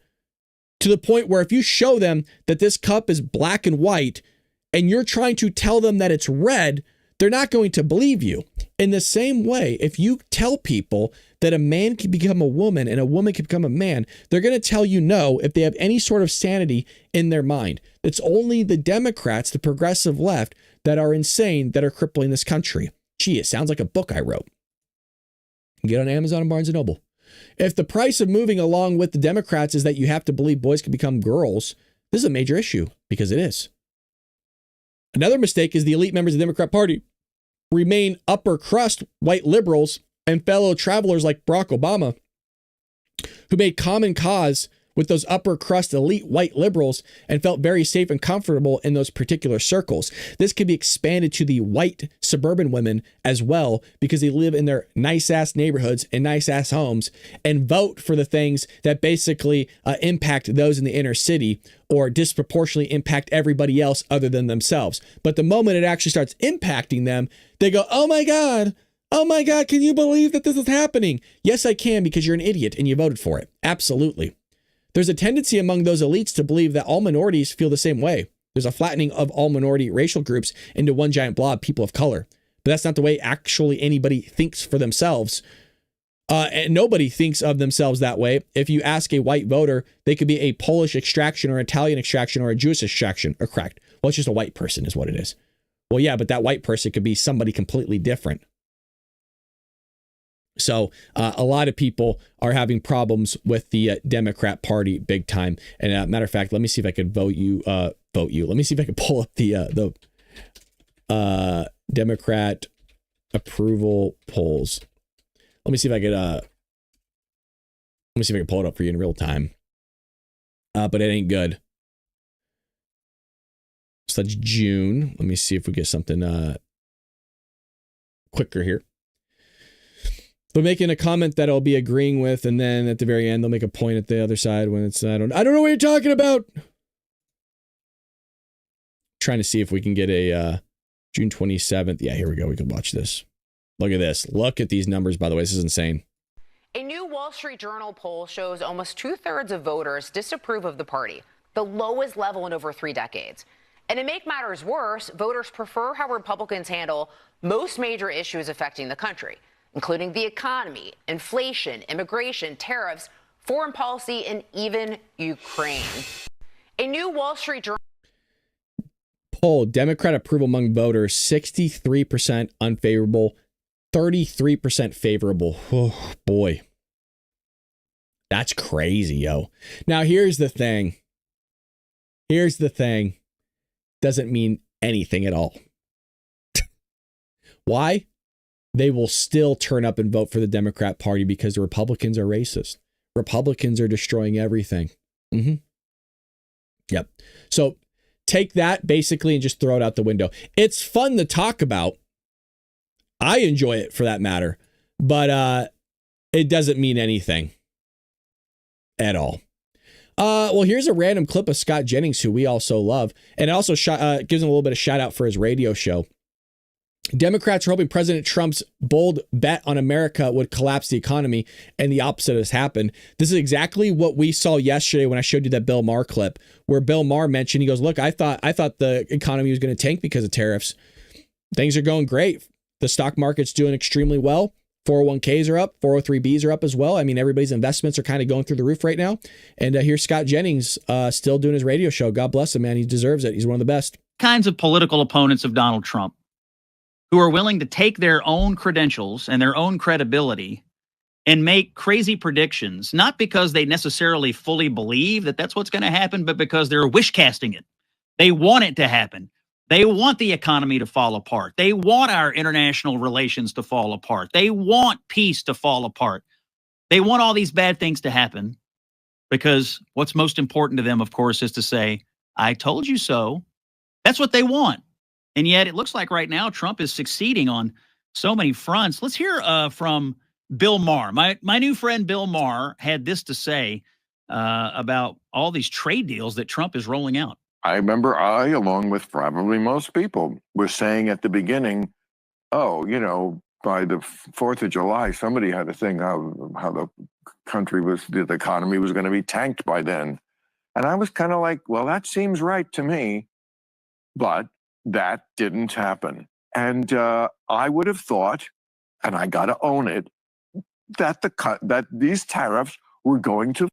To the point where if you show them that this cup is black and white and you're trying to tell them that it's red, they're not going to believe you. In the same way, if you tell people that a man can become a woman and a woman can become a man, they're going to tell you no if they have any sort of sanity in their mind. It's only the Democrats, the progressive left, that are insane, that are crippling this country. Gee, it sounds like a book I wrote. Get on Amazon and Barnes & Noble. If the price of moving along with the Democrats is that you have to believe boys can become girls, this is a major issue, because it is. Another mistake is the elite members of the Democrat Party remain upper crust white liberals and fellow travelers like Barack Obama, who made common cause with those upper crust elite white liberals and felt very safe and comfortable in those particular circles. This could be expanded to the white suburban women as well, because they live in their nice ass neighborhoods and nice ass homes and vote for the things that basically impact those in the inner city or disproportionately impact everybody else other than themselves. But the moment it actually starts impacting them, they go, oh my God, can you believe that this is happening? Yes, I can, because you're an idiot and you voted for it. Absolutely. There's a tendency among those elites to believe that all minorities feel the same way. There's a flattening of all minority racial groups into one giant blob, people of color. But that's not the way actually anybody thinks for themselves. And nobody thinks of themselves that way. If you ask a white voter, they could be a Polish extraction or Italian extraction or a Jewish extraction. Or correct. Well, it's just a white person is what it is. Well, yeah, but that white person could be somebody completely different. So a lot of people are having problems with the Democrat Party big time. And matter of fact, let me see if I could vote you. Let me see if I can pull up the Democrat approval polls. Let me see if I could. Pull it up for you in real time. But it ain't good. So that's June. Let me see if we get something quicker here. They're making a comment that I'll be agreeing with, and then at the very end, they'll make a point at the other side when it's, I don't know what you're talking about. Trying to see if we can get a June 27th. Yeah, here we go. We can watch this. Look at this. Look at these numbers, by the way. This is insane. A new Wall Street Journal poll shows almost 2/3 of voters disapprove of the party, the lowest level in over 3 decades. And to make matters worse, voters prefer how Republicans handle most major issues affecting the country, including the economy, inflation, immigration, tariffs, foreign policy, and even Ukraine. A new Wall Street Journal poll, Democrat approval among voters, 63% unfavorable, 33% favorable. Oh, boy. That's crazy, yo. Now, here's the thing. Doesn't mean anything at all. Why? They will still turn up and vote for the Democrat Party because the Republicans are racist. Republicans are destroying everything. Yep. So take that basically and just throw it out the window. It's fun to talk about. I enjoy it for that matter, but it doesn't mean anything at all. Well, here's a random clip of Scott Jennings, who we also love, and it also gives him a little bit of shout out for his radio show. Democrats are hoping President Trump's bold bet on America would collapse the economy, and the opposite has happened. This is exactly what we saw yesterday when I showed you that Bill Maher clip, where Bill Maher mentioned, he goes, look, I thought the economy was going to tank because of tariffs. Things are going great. The stock market's doing extremely well. 401ks are up. 403bs are up as well. I mean, everybody's investments are kind of going through the roof right now. And here's Scott Jennings still doing his radio show. God bless him, man. He deserves it. He's one of the best. Kinds of political opponents of Donald Trump who are willing to take their own credentials and their own credibility and make crazy predictions, not because they necessarily fully believe that that's what's going to happen, but because they're wish casting it. They want it to happen. They want the economy to fall apart. They want our international relations to fall apart. They want peace to fall apart. They want all these bad things to happen because what's most important to them, of course, is to say, I told you so. That's what they want. And yet it looks like right now Trump is succeeding on so many fronts. Let's hear from Bill Maher. My new friend Bill Maher had this to say about all these trade deals that Trump is rolling out. I remember along with probably most people, was saying at the beginning, oh, by the 4th of July, somebody had a thing how the country was, the economy was going to be tanked by then. And I was kind of like, well, that seems right to me. But that didn't happen. And I would have thought, and I got to own it, that that these tariffs were going to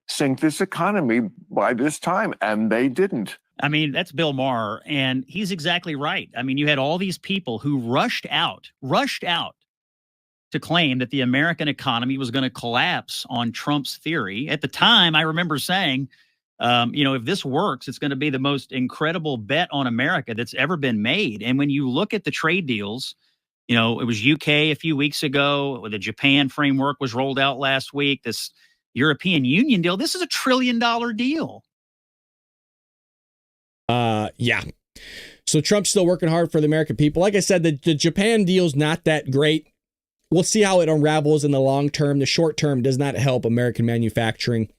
sink this economy by this time, and they didn't. I mean, that's Bill Maher, and he's exactly right. I mean, you had all these people who rushed out to claim that the American economy was going to collapse on Trump's theory. At the time, I remember saying, if this works, it's going to be the most incredible bet on America that's ever been made. And when you look at the trade deals, it was UK a few weeks ago, the Japan framework was rolled out last week. This European Union deal. This is a $1 trillion deal. Yeah. So Trump's still working hard for the American people. Like I said, the Japan deal's not that great. We'll see how it unravels in the long term. The short term does not help American manufacturing.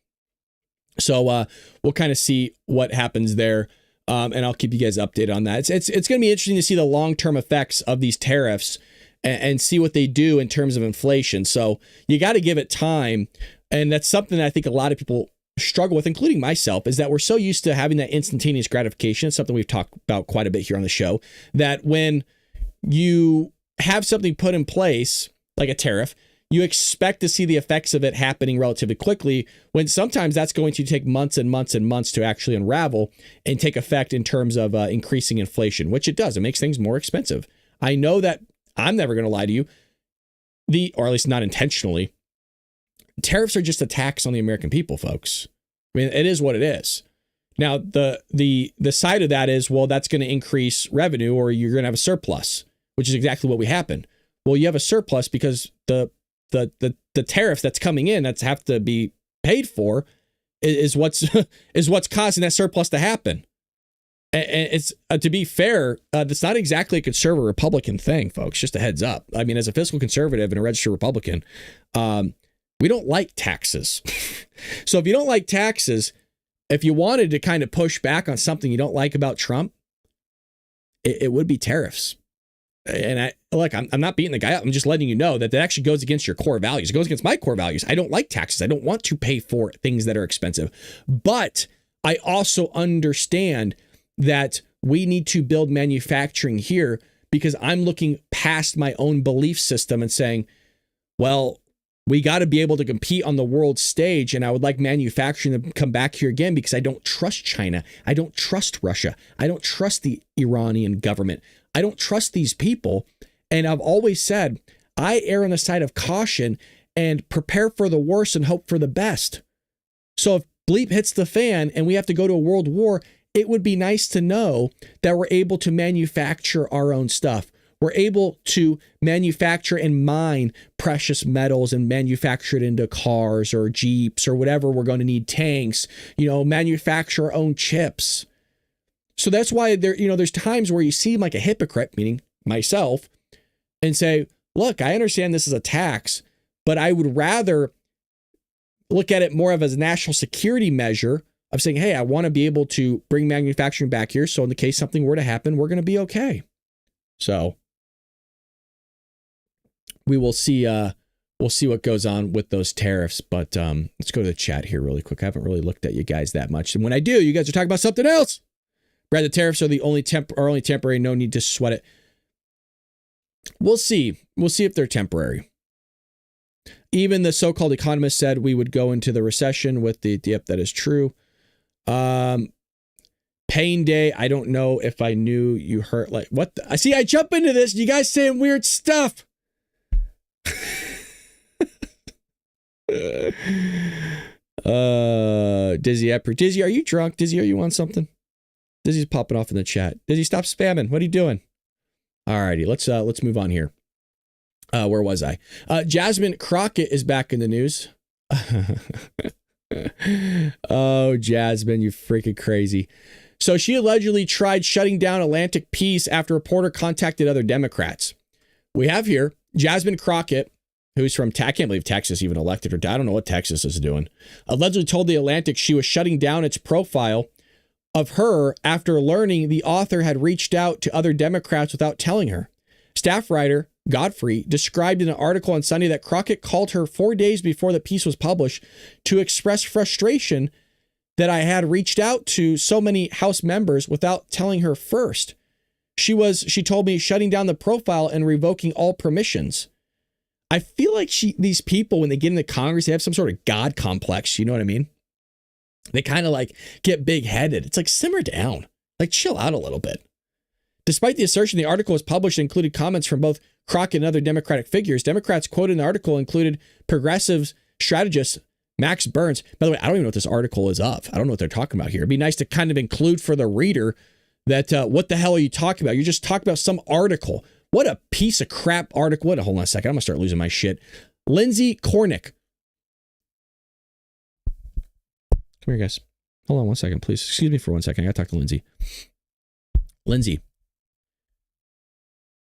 So we'll kind of see what happens there. And I'll keep you guys updated on that. It's going to be interesting to see the long-term effects of these tariffs and see what they do in terms of inflation. So you got to give it time. And that's something that I think a lot of people struggle with, including myself, is that we're so used to having that instantaneous gratification. It's something we've talked about quite a bit here on the show, that when you have something put in place, like a tariff, you expect to see the effects of it happening relatively quickly, when sometimes that's going to take months and months and months to actually unravel and take effect in terms of increasing inflation, which it does. It makes things more expensive. I know that I'm never going to lie to you, or at least not intentionally. Tariffs are just a tax on the American people, folks. I mean, it is what it is. Now, the side of that is, well, that's going to increase revenue, or you're going to have a surplus, which is exactly what we happened. Well, you have a surplus because the tariff that's coming in that's have to be paid for is what's causing that surplus to happen. And it's to be fair, that's not exactly a conservative Republican thing, folks. Just a heads up. I mean, as a fiscal conservative and a registered Republican, we don't like taxes. So if you don't like taxes, if you wanted to kind of push back on something you don't like about Trump, it would be tariffs. And I'm not beating the guy up. I'm just letting you know that actually goes against your core values. It goes against my core values. I don't like taxes. I don't want to pay for things that are expensive. But I also understand that we need to build manufacturing here, because I'm looking past my own belief system and saying, well, we got to be able to compete on the world stage. And I would like manufacturing to come back here again, because I don't trust China. I don't trust Russia. I don't trust the Iranian government. I don't trust these people. And I've always said, I err on the side of caution and prepare for the worst and hope for the best. So if bleep hits the fan and we have to go to a world war, it would be nice to know that we're able to manufacture our own stuff. We're able to manufacture and mine precious metals and manufacture it into cars or Jeeps or whatever we're going to need, tanks, manufacture our own chips. So that's why there's times where you seem like a hypocrite, meaning myself, and say, look, I understand this is a tax, but I would rather look at it more of as a national security measure of saying, hey, I want to be able to bring manufacturing back here. So in the case something were to happen, we're going to be okay. So we will see. We'll see what goes on with those tariffs. But let's go to the chat here really quick. I haven't really looked at you guys that much. And when I do, you guys are talking about something else. Brad, the tariffs are only temporary. No need to sweat it. We'll see. We'll see if they're temporary. Even the so-called economist said we would go into the recession with the, yep, that is true. Pain day. I don't know if I knew you hurt. Like, what? I see. I jump into this. You guys saying weird stuff. Dizzy, are you drunk? Dizzy, are you on something? Dizzy's popping off in the chat. Dizzy, stop spamming. What are you doing? Alrighty, let's move on here. Where was I? Jasmine Crockett is back in the news. Oh, Jasmine, you freaking crazy. So she allegedly tried shutting down Atlantic Peace after a reporter contacted other Democrats. We have here Jasmine Crockett, who's from, I can't believe Texas even elected her. I don't know what Texas is doing. Allegedly told The Atlantic she was shutting down its profile of her after learning the author had reached out to other Democrats without telling her. Staff writer Godfrey described in an article on Sunday that Crockett called her 4 days before the piece was published to express frustration that I had reached out to so many House members without telling her first. She told me, shutting down the profile and revoking all permissions. I feel like these people, when they get into Congress, they have some sort of God complex. You know what I mean? They kind of like get big headed. It's like, simmer down, like chill out a little bit. Despite the assertion the article was published and included comments from both Crockett and other Democratic figures, Democrats quoted in the article included progressive strategist Max Burns. By the way, I don't even know what this article is of. I don't know what they're talking about here. It'd be nice to kind of include for the reader that what the hell are you talking about? You're just talking about some article. What a piece of crap article. Hold on a second. I'm going to start losing my shit. Lindsay Cornick. Come here, guys. Hold on one second, please. Excuse me for 1 second. I gotta talk to Lindsay. Lindsay,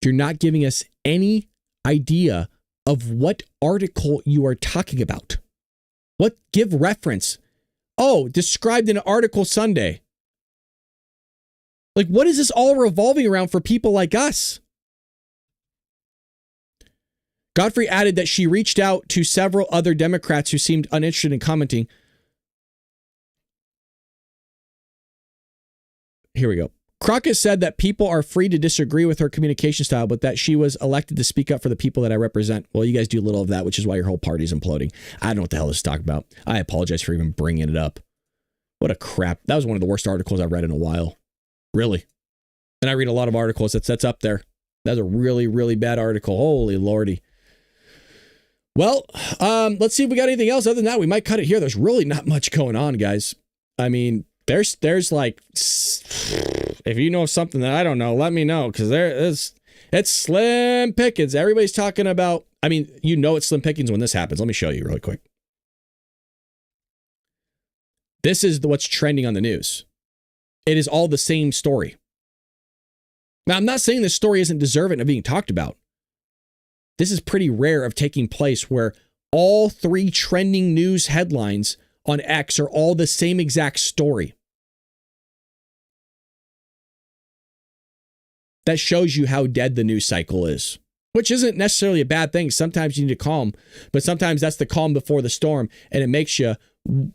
you're not giving us any idea of what article you are talking about. Give reference. Oh, described in an article Sunday. Like, what is this all revolving around for people like us? Godfrey added that she reached out to several other Democrats who seemed uninterested in commenting. Here we go. Crockett said that people are free to disagree with her communication style, but that she was elected to speak up for the people that I represent. Well, you guys do little of that, which is why your whole party's imploding. I don't know what the hell this is talking about. I apologize for even bringing it up. What a crap. That was one of the worst articles I've read in a while. Really. And I read a lot of articles that's up there. That's a really, really bad article. Holy lordy. Well, let's see if we got anything else. Other than that, we might cut it here. There's really not much going on, guys. I mean, there's like, if you know something that I don't know, let me know, because it's slim pickings. Everybody's talking about, I mean, it's slim pickings when this happens. Let me show you really quick. This is what's trending on the news. It is all the same story. Now, I'm not saying this story isn't deserving of being talked about. This is pretty rare of taking place where all three trending news headlines on X are all the same exact story. That shows you how dead the news cycle is, which isn't necessarily a bad thing. Sometimes you need to calm, but sometimes that's the calm before the storm, and it makes you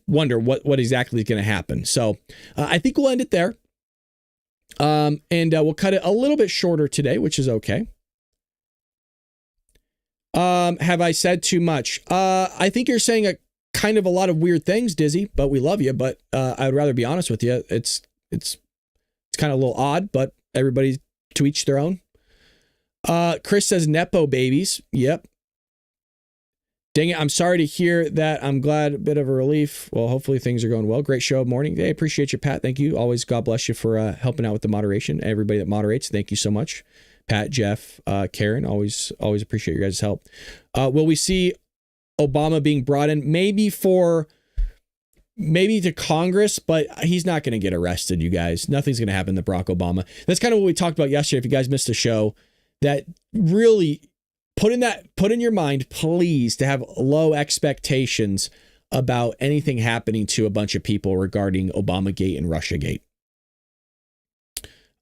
wonder what exactly is going to happen. So I think we'll end it there. And we'll cut it a little bit shorter today, which is okay. Have I said too much? I think you're saying a lot of weird things, Dizzy, but we love you. But I would rather be honest with you. It's kind of a little odd, but everybody to each their own. Chris says Nepo babies. Yep. Dang it. I'm sorry to hear that. I'm glad, a bit of a relief. Well, hopefully things are going well. Great show morning. Hey, appreciate you, Pat. Thank you. Always God bless you for helping out with the moderation. Everybody that moderates, thank you so much. Pat, Jeff, Karen, always appreciate your guys' help. Will we see Obama being brought in? Maybe to Congress, but he's not going to get arrested, you guys. Nothing's going to happen to Barack Obama. That's kind of what we talked about yesterday. If you guys missed the show, that really put in your mind, please, to have low expectations about anything happening to a bunch of people regarding Obamagate and Russiagate.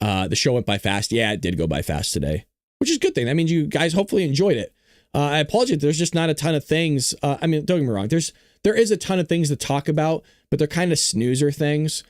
The show went by fast. Yeah, it did go by fast today, which is a good thing. That means you guys hopefully enjoyed it. I apologize. There's just not a ton of things. I mean, don't get me wrong. There is a ton of things to talk about, but they're kind of snoozer things.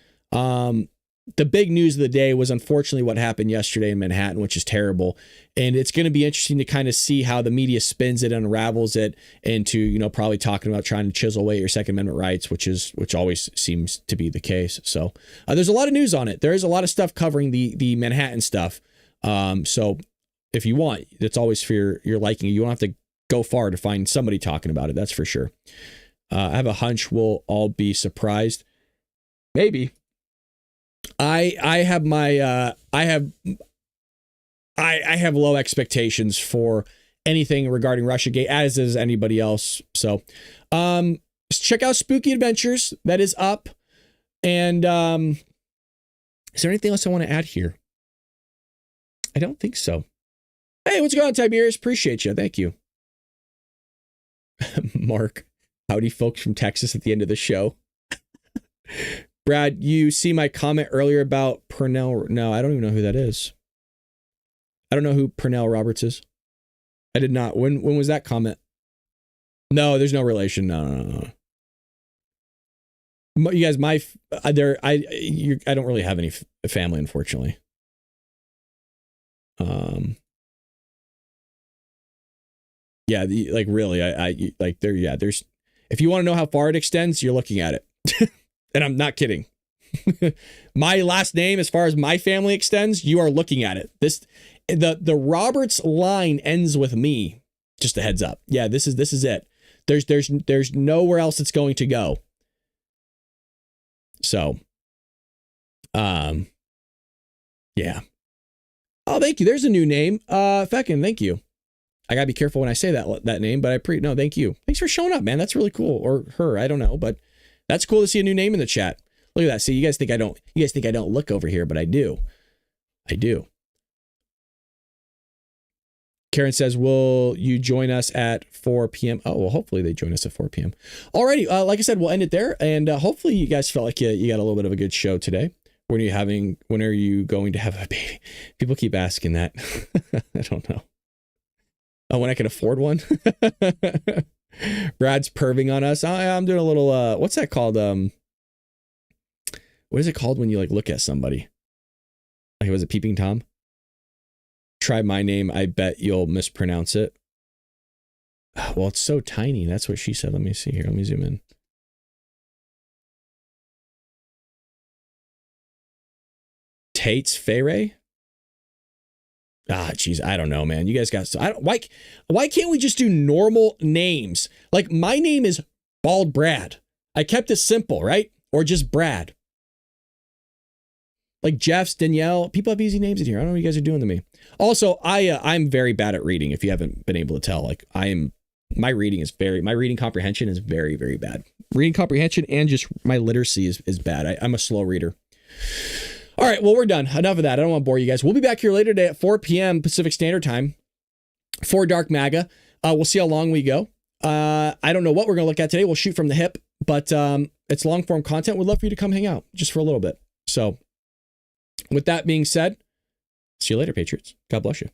The big news of the day was unfortunately what happened yesterday in Manhattan, which is terrible. And it's going to be interesting to kind of see how the media spins it, unravels it into, probably talking about trying to chisel away your Second Amendment rights, which always seems to be the case. So there's a lot of news on it. There is a lot of stuff covering the Manhattan stuff. So if you want, it's always for your liking. You don't have to go far to find somebody talking about it. That's for sure. I have a hunch we'll all be surprised. Maybe. I have low expectations for anything regarding Russiagate, as is anybody else. So, check out Spooky Adventures. That is up. And is there anything else I want to add here? I don't think so. Hey, what's going on, Tiberius? Appreciate you. Thank you. Mark, howdy folks from Texas at the end of the show. Brad, you see my comment earlier about Pernell? No, I don't even know who that is. I don't know who Pernell Roberts is. I did not. When was that comment? No, there's no relation. No. You guys, I don't really have any family, unfortunately. Yeah, really, I there's, if you want to know how far it extends, you're looking at it. And I'm not kidding. My last name, as far as my family extends, you are looking at it. The Roberts line ends with me. Just a heads up. Yeah, this is it. There's nowhere else it's going to go. So, yeah. Oh, thank you. There's a new name. Feckin, thank you. I gotta be careful when I say that name, but no, thank you. Thanks for showing up, man. That's really cool. Or her, I don't know, but That's cool to see a new name in the chat. Look at that. See, you guys think I don't look over here, but I do. I do. Karen says, will you join us at 4 p.m.? Oh, well, hopefully they join us at 4 p.m. Alrighty. Like I said, we'll end it there. And hopefully you guys felt like you got a little bit of a good show today. When are you going to have a baby? People keep asking that. I don't know. Oh, when I can afford one? Brad's perving on us. I'm doing a little, what's that called? What is it called when you like look at somebody? Like, was it peeping Tom? Try my name. I bet you'll mispronounce it. Well, it's so tiny. That's what she said. Let me see here. Let me zoom in. Tate's Feyre? Geez, I don't know, man. You guys got why can't we just do normal names? Like, my name is Bald Brad. I kept it simple, right? Or just Brad. Like Jeff's, Danielle. People have easy names in here. I don't know what you guys are doing to me. Also, I'm very bad at reading. If you haven't been able to tell, like my reading comprehension is very, very bad. Reading comprehension and just my literacy is bad. I'm a slow reader. All right, well, we're done. Enough of that. I don't want to bore you guys. We'll be back here later today at 4 p.m. Pacific Standard Time for Dark MAGA. We'll see how long we go. I don't know what we're going to look at today. We'll shoot from the hip, but it's long form content. We'd love for you to come hang out just for a little bit. So with that being said, see you later, Patriots. God bless you.